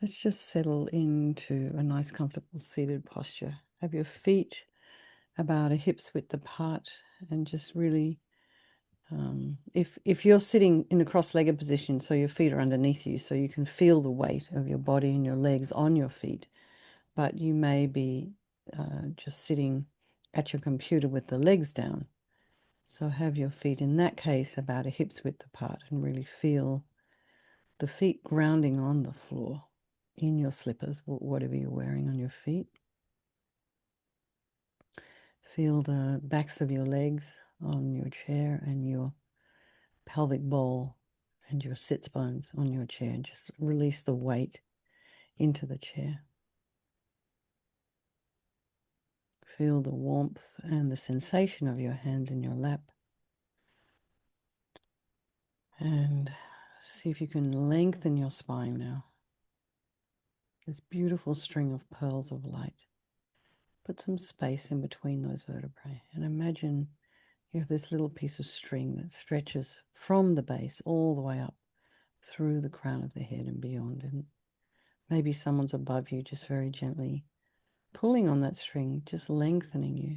Let's just settle into a nice, comfortable seated posture. Have your feet about a hip's width apart, and just really, if you're sitting in a cross-legged position, so your feet are underneath you, so you can feel the weight of your body and your legs on your feet, but you may be just sitting at your computer with the legs down. So have your feet in that case about a hip's width apart, and really feel the feet grounding on the floor in your slippers, whatever you're wearing on your feet. Feel the backs of your legs on your chair and your pelvic bowl and your sits bones on your chair, and just release the weight into the chair. Feel the warmth and the sensation of your hands in your lap. And see if you can lengthen your spine now. This beautiful string of pearls of light. Put some space in between those vertebrae, and imagine you have this little piece of string that stretches from the base all the way up through the crown of the head and beyond. And maybe someone's above you, just very gently pulling on that string, just lengthening you.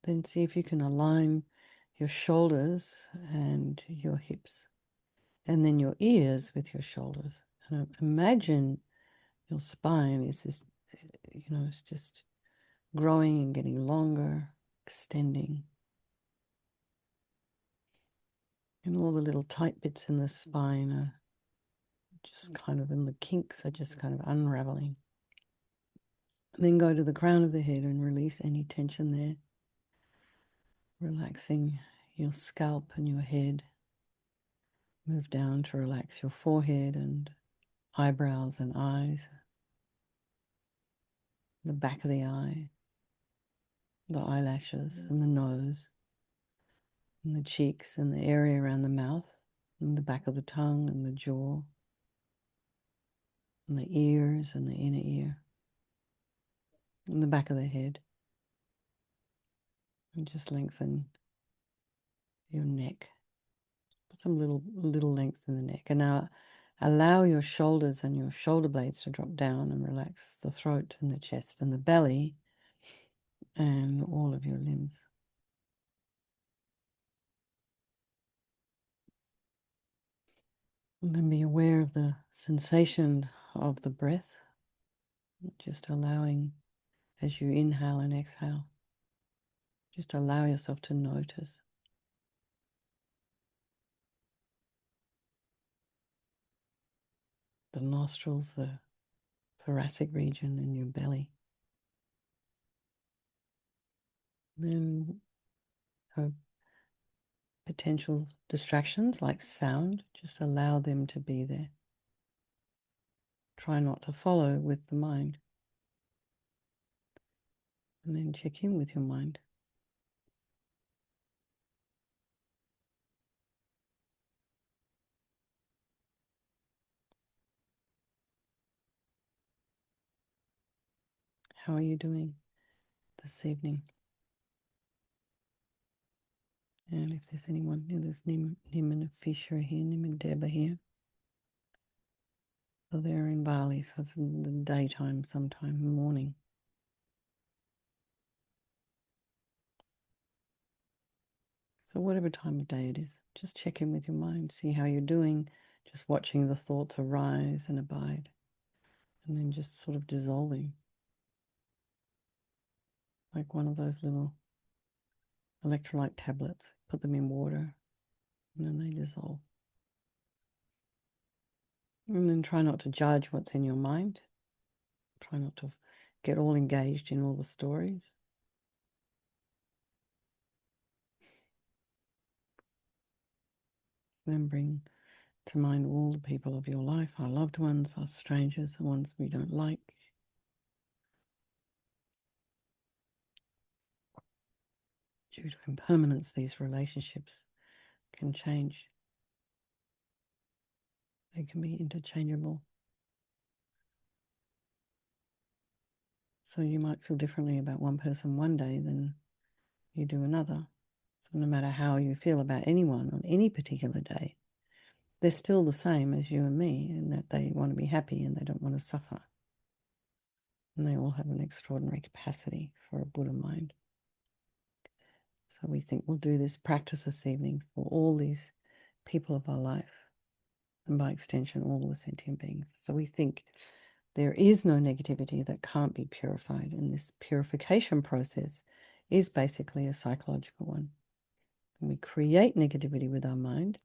Then see if you can align your shoulders and your hips, and then your ears with your shoulders. And imagine your spine is this, it's just growing and getting longer, extending. And all the little tight bits in the spine are just kind of, and the kinks are just kind of unraveling. And then go to the crown of the head and release any tension there. Relaxing your scalp and your head. Move down to relax your forehead and eyebrows and eyes. The back of the eye. The eyelashes and the nose. And the cheeks and the area around the mouth. And the back of the tongue and the jaw. And the ears and the inner ear. And the back of the head. And just lengthen your neck. Put some little length in the neck. And now allow your shoulders and your shoulder blades to drop down, and relax the throat and the chest and the belly and all of your limbs. And then be aware of the sensation of the breath, just allowing as you inhale and exhale. Just allow yourself to notice. The nostrils, the thoracic region, and your belly. Then potential distractions like sound, just allow them to be there. Try not to follow with the mind. And then check in with your mind. How are you doing this evening? And if there's anyone, there's Nim and Fisher here, Nim and Deb are here. So they're in Bali, so it's in the daytime, sometime morning. So whatever time of day it is, just check in with your mind, see how you're doing, just watching the thoughts arise and abide, and then just sort of dissolving. Like one of those little electrolyte tablets, put them in water, and then they dissolve. And then try not to judge what's in your mind. Try not to get all engaged in all the stories. Then bring to mind all the people of your life, our loved ones, our strangers, the ones we don't like. Due to impermanence, these relationships can change. They can be interchangeable. So you might feel differently about one person one day than you do another. So no matter how you feel about anyone on any particular day, they're still the same as you and me in that they want to be happy and they don't want to suffer. And they all have an extraordinary capacity for a Buddha mind. So we think we'll do this practice this evening for all these people of our life, and by extension, all the sentient beings. So we think there is no negativity that can't be purified, and this purification process is basically a psychological one. And we create negativity with our mind,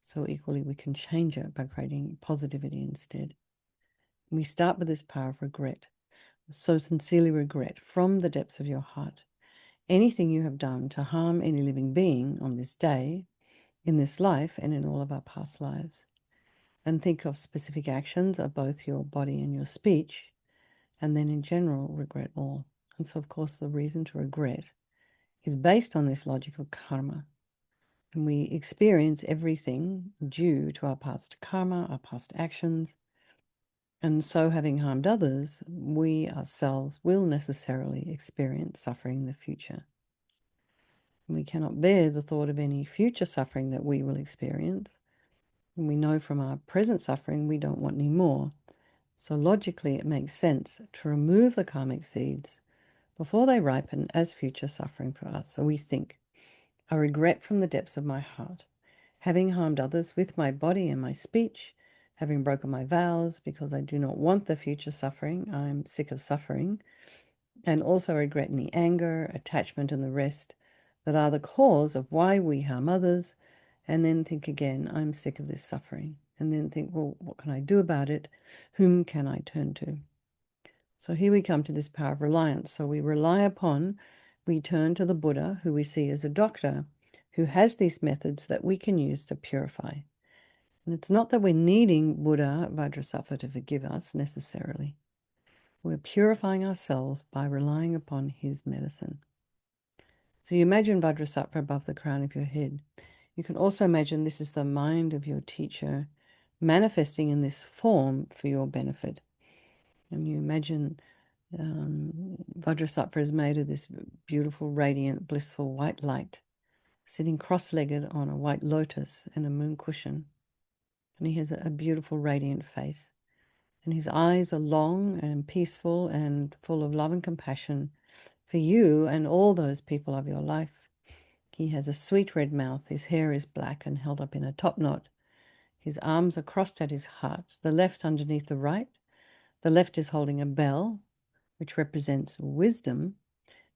so equally we can change it by creating positivity instead. And we start with this power of regret. So sincerely regret from the depths of your heart anything you have done to harm any living being on this day, in this life, and in all of our past lives. And think of specific actions of both your body and your speech, and then in general, regret all. And so, of course, the reason to regret is based on this logic of karma. And we experience everything due to our past karma, our past actions. And so, having harmed others, we ourselves will necessarily experience suffering in the future. And we cannot bear the thought of any future suffering that we will experience. And we know from our present suffering we don't want any more. So logically, it makes sense to remove the karmic seeds before they ripen as future suffering for us. So we think, I regret from the depths of my heart, having harmed others with my body and my speech, having broken my vows because I do not want the future suffering. I'm sick of suffering. And also regret any anger, attachment, and the rest that are the cause of why we harm others. And then think again, I'm sick of this suffering. And then think, well, what can I do about it? Whom can I turn to? So here we come to this power of reliance. So we rely upon, we turn to the Buddha, who we see as a doctor, who has these methods that we can use to purify. And it's not that we're needing Buddha Vajrasattva to forgive us necessarily. We're purifying ourselves by relying upon his medicine. So you imagine Vajrasattva above the crown of your head. You can also imagine this is the mind of your teacher manifesting in this form for your benefit. And you imagine Vajrasattva is made of this beautiful, radiant, blissful white light, sitting cross-legged on a white lotus and a moon cushion. And he has a beautiful, radiant face. And his eyes are long and peaceful and full of love and compassion for you and all those people of your life. He has a sweet red mouth. His hair is black and held up in a top knot. His arms are crossed at his heart, the left underneath the right. The left is holding a bell, which represents wisdom,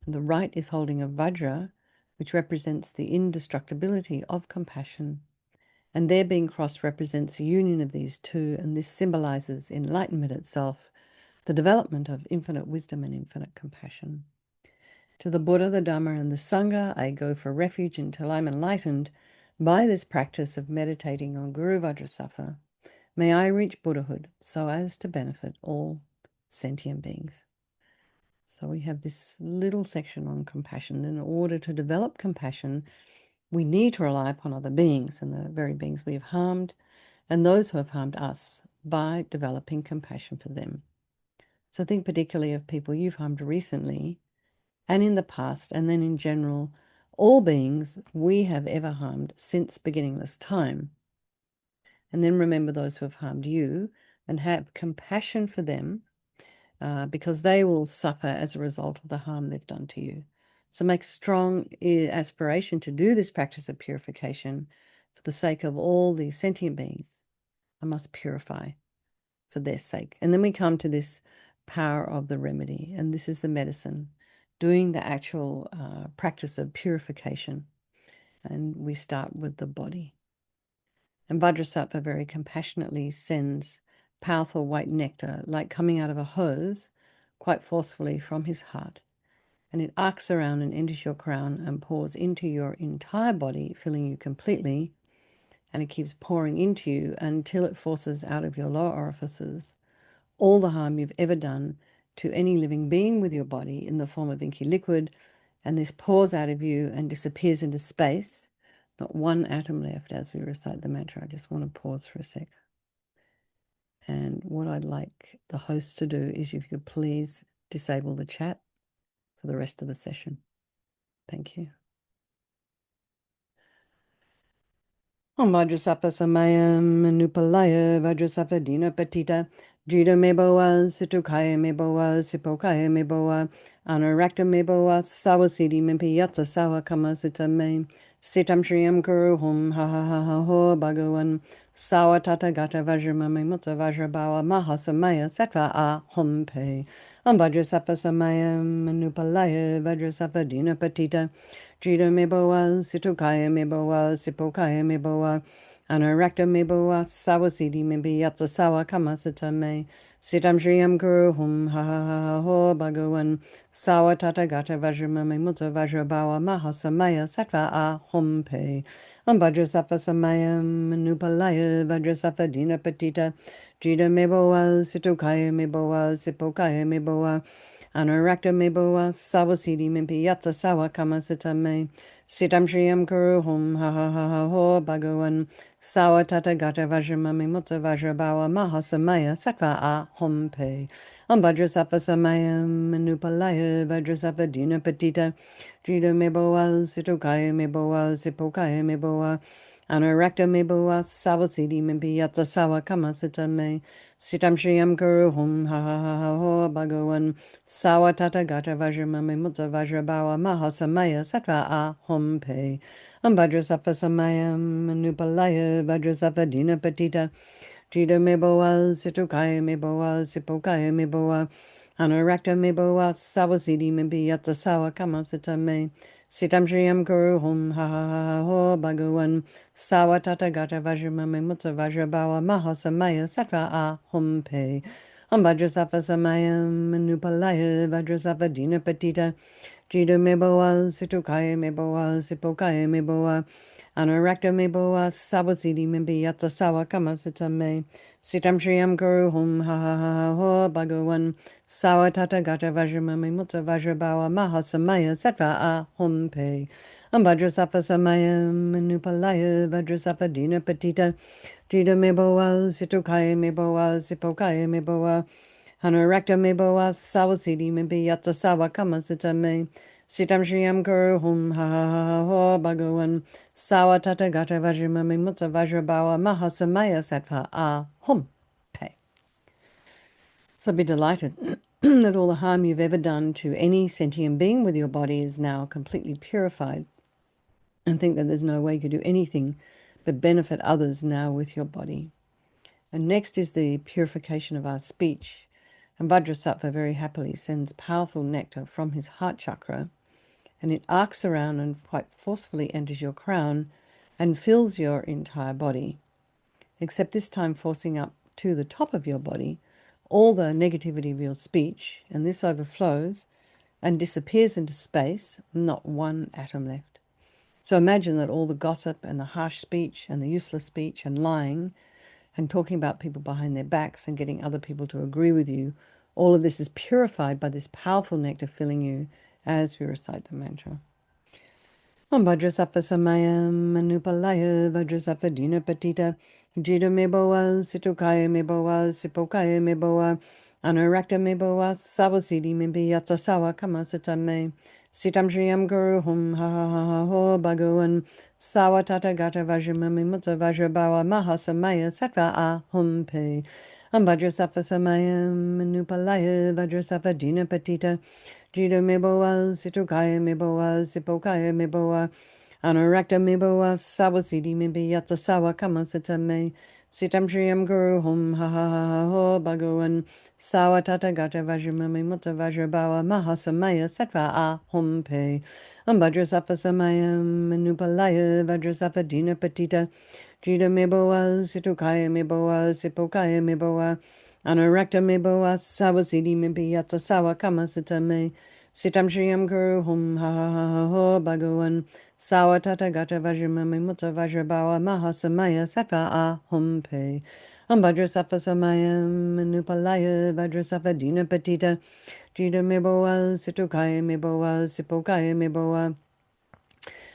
and the right is holding a vajra, which represents the indestructibility of compassion. And their being crossed represents the union of these two, and this symbolizes enlightenment itself, the development of infinite wisdom and infinite compassion. To the Buddha, the Dhamma, and the Sangha, I go for refuge until I'm enlightened by this practice of meditating on Guru Vajrasattva. May I reach Buddhahood so as to benefit all sentient beings. So we have this little section on compassion. In order to develop compassion, we need to rely upon other beings and the very beings we have harmed and those who have harmed us by developing compassion for them. So think particularly of people you've harmed recently and in the past, and then in general, all beings we have ever harmed since beginningless time. And then remember those who have harmed you and have compassion for them because they will suffer as a result of the harm they've done to you. So make strong aspiration to do this practice of purification for the sake of all the sentient beings. I must purify for their sake. And then we come to this power of the remedy, and this is the medicine, doing the actual practice of purification. And we start with the body. And Vajrasattva very compassionately sends powerful white nectar, like coming out of a hose, quite forcefully from his heart. And it arcs around and enters your crown and pours into your entire body, filling you completely. And it keeps pouring into you until it forces out of your lower orifices all the harm you've ever done to any living being with your body in the form of inky liquid. And this pours out of you and disappears into space. Not one atom left as we recite the mantra. I just want to pause for a sec. And what I'd like the host to do is if you could please disable the chat for the rest of the session. Thank you. Om Vajrasattva Samayam Manupalaya Vajrasattva Dina Patita Jita Meboa Situkaya Meboa Sipokaya Meboa Anarakta Meboa Sawasidi Mimpi Yatsa Sawa Kama Sita Me Sitam Shriyam Kuru Hum Ha Ha Ha Ha Ho Bhagavan Sawa Tata Gata Vajramami Mutta Vajrabawa Mahasamaya Sattva A Hum Pe Om Vajrasattva Samayam Manupalaya Vajrasattva Dina Patita Jita meboa, situkaya meboa, sipokaya meboa, anarakta meboa, sawasidi mebi yatsa sawa kamasita me, sitam shriyam guru hum ha ha ha ha ho bhagavan, sawa tata gata vajramame mutta vajrabawa mahasamaya sattva a hum pe, vajrasattva samayam manupalaya vajrasattva dina patita, jita meboa, situkaya meboa, sipokaya meboa, Anurakta meboa sawasidi mimpi yatsa sawa kamasita me. Sitam shriyam kuru hum ha ha ha ha ho bhagavan. Sawa tata gata vajramami mutta vajrabawa mahasamaya sattva a hum pe. Vajrasattva samayam manupalaya vajrasattva dina patita. Jita meboa situkaya meboa sipokaya meboa. Anurakta meboa sawasidi mimpi yatsa sawa kamasita me. Sitam shriyam kuru hum ha ha ha ha ho bhagavan. Sawa tata gata vajramami mutta vajrabawa mahasamaya sattva a hum pe. Vajrasattva samayam manupalaya vajrasattva dina patita. Jita meboa situkaya meboa sipokaya meboa. Anurakta meboa sawasidi mimpi yatsa sawa kamasita me. Sitam shriyam kuru hum ha ha ha ha ho bhagavan. Sawa tata gata vajramami mutta vajrabawa mahasamaya sattva a hum pe. Vajrasattva samayam manupalaya vajrasattva dina patita. Jita meboa situkaya meboa sipokaya meboa. Anurakta meboa sawasidi mimpi yatsa sawa kamasita me. Sitam shriyam guru hum ha ha ha ha ho bhagavan. Sawa tata gata vajramami mutta vajrabawa mahasamaya sattva a hum pe. Vajrasattva samayam manupalaya vajrasattva dina patita. Jita meboa situkaya meboa sipokaya meboa. Anurakta meboa sawasidi mimpi yatsa sawa kamasita me. Sitam shriyam guru hum ha ha ha ha ho bhagavan. Sawa tata gata vajramami mutta vajrabawa mahasamaya sattva a hum pe. So be delighted that all the harm you've ever done to any sentient being with your body is now completely purified, and think that there's no way you could do anything but benefit others now with your body. And next is the purification of our speech. And Vajrasattva very happily sends powerful nectar from his heart chakra, and it arcs around and quite forcefully enters your crown and fills your entire body, except this time forcing up to the top of your body all the negativity of your speech, and this overflows and disappears into space, not one atom left. So imagine that all the gossip and the harsh speech and the useless speech and lying and talking about people behind their backs and getting other people to agree with you, all of this is purified by this powerful nectar filling you as we recite the mantra. Om Vajrasattva samayam manupalaya vajrasattva dina patita. Jita meboa situkaya meboa sipokaya meboa. Anurakta meboa sawasidi mimpi yatsa sawa kamasita me. Sitam shriyam guru hum ha ha ha ha ho bhagavan. Sawa tata gata vajramami mutta vajrabawa mahasamaya sattva a hum pe. Om Vajrasattva samayam manupalaya vajrasattva dina patita. Jita meboa situkaya meboa sipokaya meboa. Anurakta meboa sawasidi mimpi yatsa sawa kamasita me. Sitam shriyam guru hum ha ha ha ha ho bhagavan. Sawa tata gata vajramami mutta vajrabawa mahasamaya sattva a hum pe. Vajrasattva samayam manupalaya vajrasattva dina patita. Jita meboa situkaya meboa sipokaya meboa. Anurakta meboa sawasidi mimpi yatsa sawa kamasita me. Sitam shriyam guru hum ha ha ha ha ho bhagavan. Sawa tata gata vajramami mutta vajrabawa mahasamaya sattva a hum pe. Vajrasattva samayam manupalaya vajrasattva dina patita. Jita meboa situkaya meboa sipokaya meboa.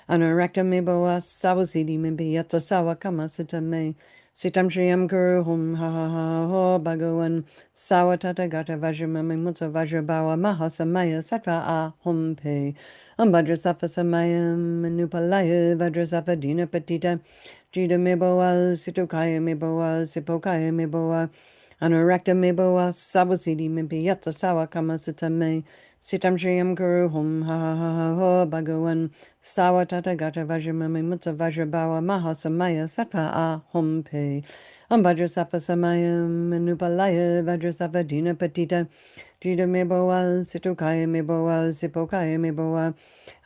Anurakta meboa sawasidi mimpi yatsa sawa kamasita me. Sitam shriyam guru hum ha ha ha ho bhagavan. Sawa tata gata vajramami mutta vajrabawa mahasamaya sattva a hum pe. Vajrasattva samayam manupalaya vajrasattva dina patita. Jida Meboa, Sitokaya Meboa, Sipokaya Meboa, Anorakta Meboa, Sabasidi Mimpi Yatsa Sawa Kamasutame, Sitam Shriyam Guru Hum Ha Ha Ha Ha Ho Bhagawan, Sawa Tata Gata Vajramami Mutta Vajrabawa Maha Samaya Sattva A Hum Pe. Vajrasattva Samayam Manupalaya Vajrasattva Dina Patita Jida Meboa, Sitokaya Meboa, Sipokaya Meboa,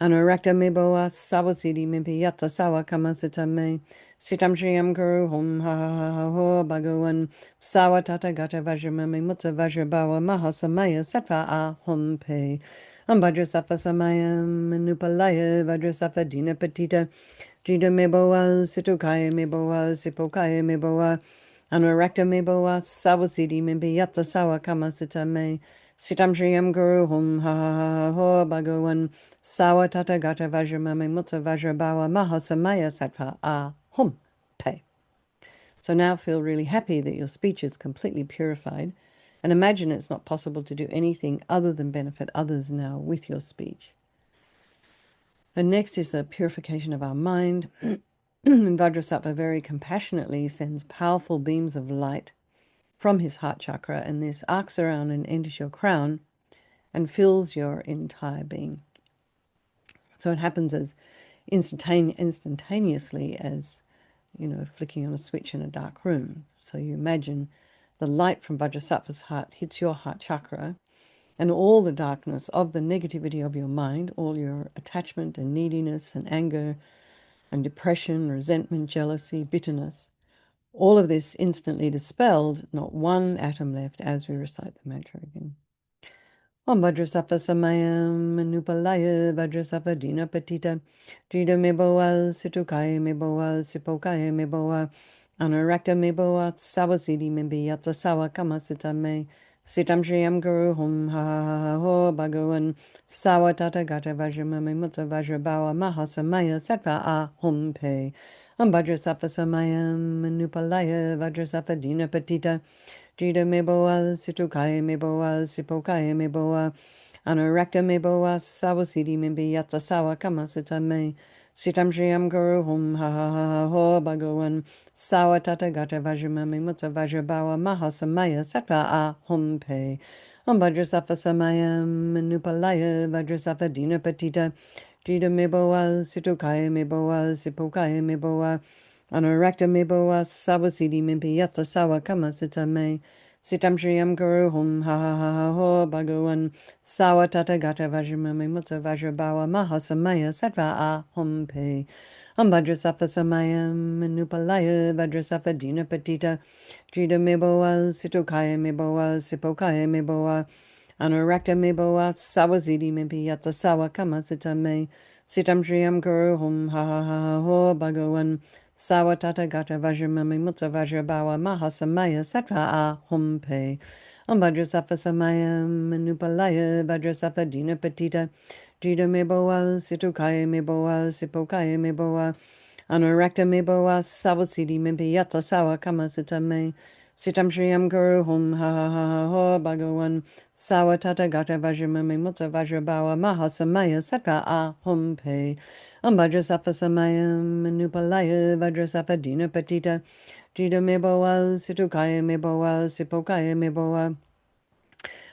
Anorakta Meboa, Sabasidi Mimpi Yatsa Sawa Kamasutame, Sitam Shriyam Guru Hum Ha Ha Ha Ha Ho Bhagawan, Sawa Tata Gata Vajramami Mutta Vajrabawa Maha Samaya Sattva A Hum Pe. Vajrasattva Samayam Manupalaya Vajrasattva Dina Patita Jida Meboa, Sitokaya Meboa, Sipokaya Meboa, Anorakta Meboa, Sabasidi Mimpi Yatsa Sawa Kamasutame, Sitam Shriyam Guru Hum Ha Ha Ha Ha Ho Bhagawan, Sawa Tata Gata Vajramami Mutta Vajrabawa Maha Samaya Sattva A Hum Pe. So now feel really happy that your speech is completely purified, and imagine it's not possible to do anything other than benefit others now with your speech. And next is the purification of our mind. And Vajrasattva very compassionately sends powerful beams of light from his heart chakra, and this arcs around and enters your crown and fills your entire being. So it happens as instantaneously as, flicking on a switch in a dark room. So you imagine the light from Vajrasattva's heart hits your heart chakra, and all the darkness of the negativity of your mind, all your attachment and neediness and anger and depression, resentment, jealousy, bitterness, all of this instantly dispelled, not one atom left as we recite the mantra again. Om Vajrasattva Samayam Manupalaya Vajrasattva Dina Patita Jida Meboa Situkaya Meboa Sipokaya Meboa Anorakta Meboa Sawasidi Mimbi Yatsa Sawa Kamasita Me Sitam Shriyam Guru Hum Ha Ha Ha Ha Ho Bhagawan Sawa Tata Gata Vajramami Mutta Vajrabawa Mahasamaya Sattva A Hum Pe Om Vajrasattva Samayam Manupalaya Vajrasattva Dina Patita Jida Meboa, Situkaya Meboa, Sipokaya Meboa, Anorakta Meboa, Sawasidi Mimbi Yatsa Sawa Kamasita Me, Sitam Shriyam Guru Hum Ha Ha Ha Ha Ho Bhagawan, Sawa Tata Gata Vajramami Mutta Vajrabawa Mahasamaya Sattva A Hum Pe. Om Vajrasattva Samayam Manupalaya Vajrasattva Dina Patita, Jida Meboa, Situkaya Meboa, Sipokaya Meboa, Anorakta Meboa, Sawasidi Mimpi Yatsa Sawa Kamasita Me, Sitam Shriyam Guru Hum Ha Ha Ha Ha Ho Bhagawan, Sawa Tata Gata Vajramami Mutta Vajrabawa Mahasamaya Sattva A Hum Pe. Om Vajrasattva Samayam Manupalaya Vajrasattva Dina Patita, Jida Meboa, Situkaya Meboa, Sipokaya Meboa, Anorakta Meboa, Sawasidi Mimpi Yatsa Sawa Kamasita Me, Sitam Shriyam Guru Hum Ha Ha Ha Ha Ho Bhagawan, Sawa Tata Gata Vajramami Mutta Vajrabawa Mahasamaya Sattva A Hum Pe. Om Vajrasattva Samayam Manupalaya Vajrasattva Dina Patita Jida Meboa Situkaya Meboa Sipokaya Meboa Anorakta Meboa Sawasidi Mimpi Yatsa Sawa Kamasita Me Sitam Shriyam Guru Hum Ha Ha Ha Ha Ho Bhagawan Sawa Tata Gata Vajramami Mutta Vajrabawa Mahasamaya Sattva A Hum Pe. Om Vajrasattva Samayam Manupalaya Vajrasattva Dina Patita Jida Meboa Situkaya Meboa Sipokaya Meboa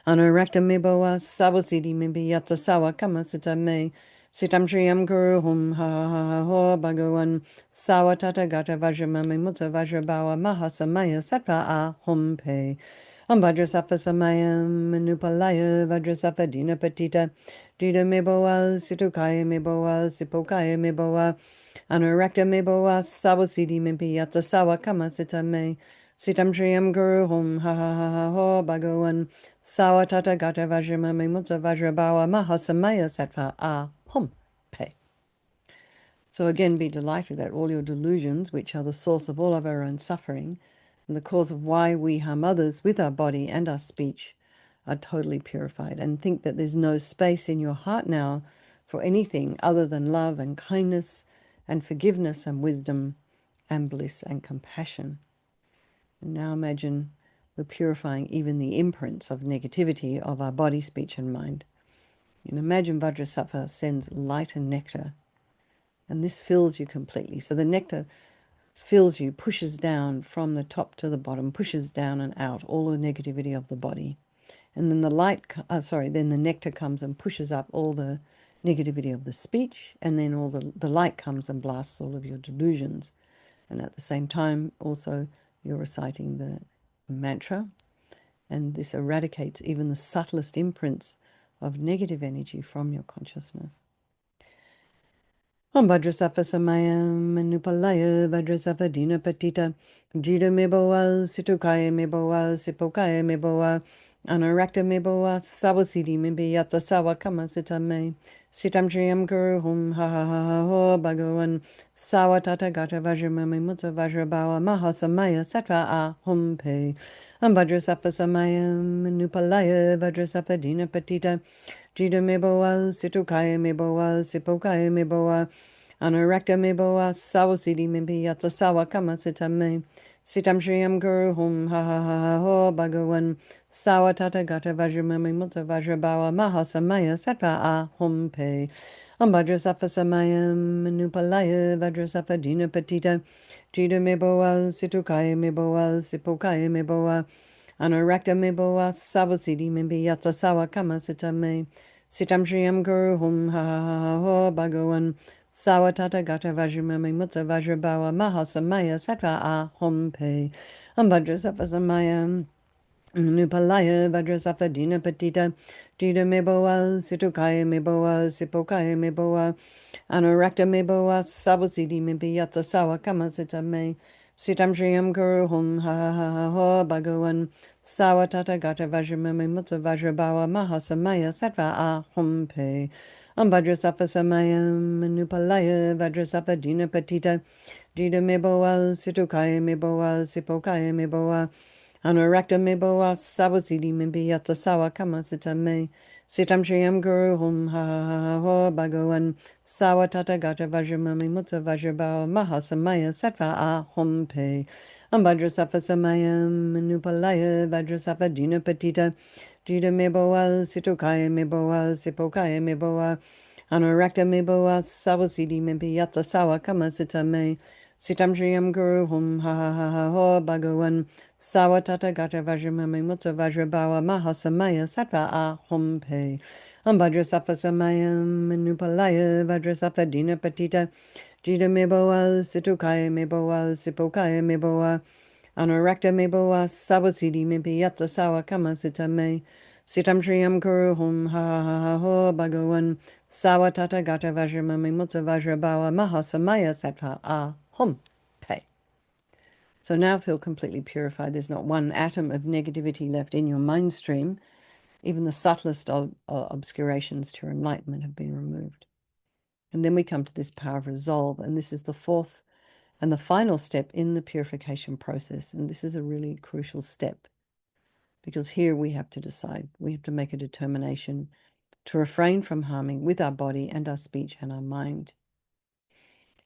Anorakta Meboa Sawasidi Mimpi Yatsa Sawa Kamasita Me Sitam Shriyam Guru Hum Ha Ha Ha Ha Ho Bhagawan Sawa Tata Gata Vajramami Mutta Vajrabawa Mahasamaya Sattva A Hum Pe. Om Vajrasattva Samayam Manupalaya Vajrasattva Dina Patita Jida Meboa Situkaya Meboa Sipokaya Meboa Anorakta Meboa Sawasidi Mimpi Yatsa Sawa Kamasita Me Sitam Shriyam Guru Hum Ha Ha Ha Ha Ho Bhagawan Sawa Tata Gata Vajramami Mutta Vajrabawa Mahasamaya Sattva A Hum Pe. So again, be delighted that all your delusions, which are the source of all of our own suffering, and the cause of why we harm others with our body and our speech, are totally purified. And think that there's no space in your heart now for anything other than love and kindness and forgiveness and wisdom and bliss and compassion. And now imagine we're purifying even the imprints of negativity of our body, speech, and mind. And imagine Vajrasattva sends light and nectar, and this fills you completely. So the nectar fills you, pushes down from the top to the bottom, pushes down and out all the negativity of the body. And then the then the nectar comes and pushes up all the negativity of the speech, and then all the light comes and blasts all of your delusions. And at the same time, also, you're reciting the mantra, and this eradicates even the subtlest imprints of negative energy from your consciousness. Om Vajrasattva Samayam Manupalaya Vajrasattva Dina Patita Jita Meboa Situkaya Meboa Sipokaya Meboa Anarakta Meboa Sawasidi Mimbi Yatsa Sawa Kama Sitame Sitam Triyam Guru Hum Ha Ha Ha Ha Ho Bhagavan Sawa Tata Gata Vajramami Mutta Vajrabawa Mahasamaya Sattva A Hum Pe Om Vajrasattva Samayam Manupalaya Vajrasattva Dina Patita Jita Meboa Situkaya Meboa Sipokaya Meboa Anarakta meboa sawasidi mimpi yatsa sawa kama sitame. Sitam shriyam guru hum ha ha ha ha ho bhagavan sawa tata gata vajramami mutta vajrabawa mahasamaya sattva a hum pe. Om Vajrasattva Samayam Manupalaya Vajrasattva Dina Patita Jita meboa situkaya meboa sipokaya meboa Anarakta meboa sawasidi mimpi yatsa sawa kama sitame. Sitam shriyam guru hum ha ha ha ha ho bhagavan Sawatata gata vajramami mutta vajrabawa mahasamaya sattva a hum pe. Om Vajrasattva Samayam Nupalaya Vajrasattva Dina Patita Jita meboa situkaya meboa sipokaya meboa Anurakta meboa sabasidi mimpi yatsa sawa kama sitame. Sitam shriyam guru hum ha ha ha ha ho bhagavan Sawatata gata vajramami mutta vajrabawa mahasamaya sattva a hum pe. Om Vajrasattva Samayam Manupalaya Vajrasattva Dina Patita Jita meboa situkaya meboa sipokaya meboa Anurakta meboa sabasidi mimpi yatsa sawa kama sitame. Sitam shriyam guru hum ha ha ha ha ho bhagavan sawa tata gata vajramami mutta vajrabawa mahasamaya sattva a hum pe. Om Vajrasattva Samayam Manupalaya Vajrasattva Dina Patita Jita meboa situkaya meboa sipokaya meboa Anurakta meboa sawasidi mimpi yatsa sawa kama sitame. Sitam shriyam guru hum ha ha ha ha ho bhagavan sawa tata gata vajramami mutta vajrabawa mahasamaya sattva a hum pe. Om Vajrasattva Samayam Manupalaya Vajrasattva Dina Patita Jita meboa situkaya meboa sipokaya meboa Anurakta meboa sawasidi mimpi yatsa sawa kama sitame. Sitam shriyam guru hum ha ha ha ha ho bhagavan sawa tata gata vajramami mutta vajrabawa mahasamaya sattva a hum pe. So now feel completely purified. There's not one atom of negativity left in your mind stream. Even the subtlest of obscurations to your enlightenment have been removed. And then we come to this power of resolve, and this is the fourth and the final step in the purification process. And this is a really crucial step, because here we have to decide, we have to make a determination to refrain from harming with our body and our speech and our mind.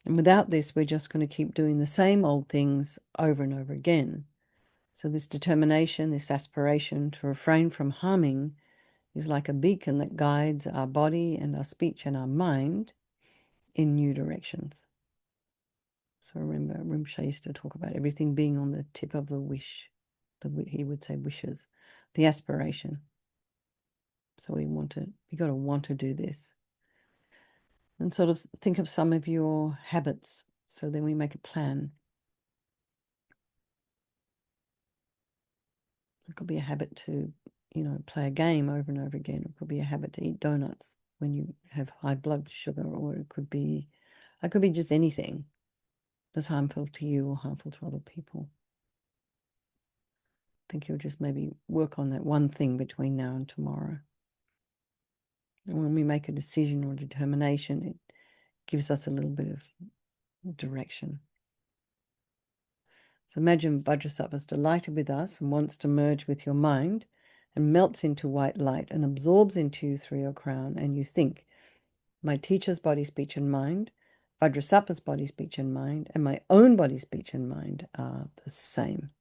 And without this, we're just going to keep doing the same old things over and over again. So this determination, this aspiration to refrain from harming is like a beacon that guides our body and our speech and our mind in new directions. So remember, Rinpoche used to talk about everything being on the tip of the wish. He would say wishes, the aspiration. So we got to want to do this. And sort of think of some of your habits. So then we make a plan. It could be a habit to, play a game over and over again. It could be a habit to eat donuts when you have high blood sugar, or it could be just anything that's harmful to you or harmful to other people. I think you'll just maybe work on that one thing between now and tomorrow. And when we make a decision or determination, it gives us a little bit of direction. So imagine Vajrasattva is delighted with us and wants to merge with your mind and melts into white light and absorbs into you through your crown. And you think, my teacher's body, speech, and mind, Vajrasattva's body, speech, and mind, and my own body, speech, and mind are the same.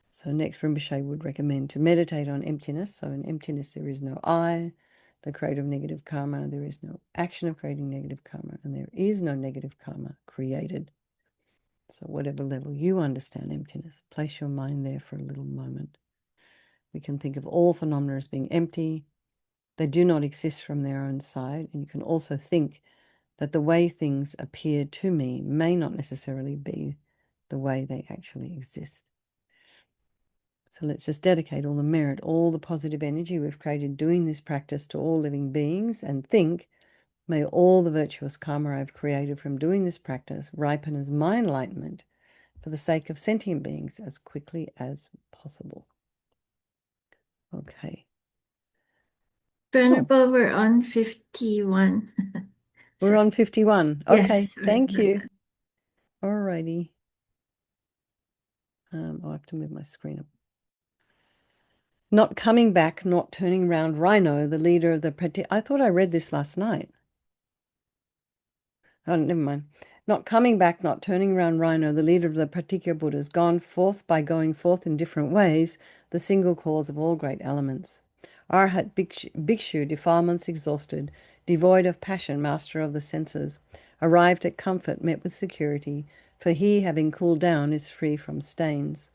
So next, Rinpoche would recommend to meditate on emptiness. So in emptiness, there is no I, the creator of negative karma. There is no action of creating negative karma. And there is no negative karma created. So whatever level you understand emptiness, place your mind there for a little moment. We can think of all phenomena as being empty. They do not exist from their own side. And you can also think that the way things appear to me may not necessarily be the way they actually exist. So let's just dedicate all the merit, all the positive energy we've created doing this practice to all living beings, and think, may all the virtuous karma I've created from doing this practice ripen as my enlightenment for the sake of sentient beings as quickly as possible. Okay. Venerable, we're on 51. We're on 51. Yes, Okay, sorry thank about you. that. All righty. I'll have to move my screen up. Not coming back, not turning round. Rhino, the leader of the... I thought I read this last night. Oh, never mind. Not coming back, not turning round. Rhino, the leader of the particular Buddhas, gone forth by going forth in different ways, the single cause of all great elements. Arhat Bhikshu, defilements exhausted, devoid of passion, master of the senses, arrived at comfort, met with security, for he, having cooled down, is free from stains.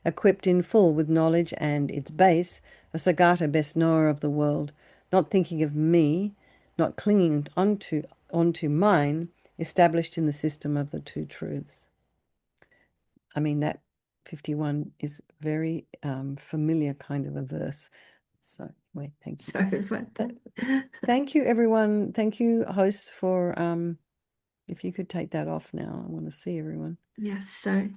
Equipped in full with knowledge and its base, a Sagata, best knower of the world, not thinking of me, not clinging onto mine, established in the system of the two truths. I mean, that 51 is very familiar kind of a verse. So, wait, thank you. Sorry about that. Thank you, everyone. Thank you, hosts, for if you could take that off now. I want to see everyone. Yes, sorry.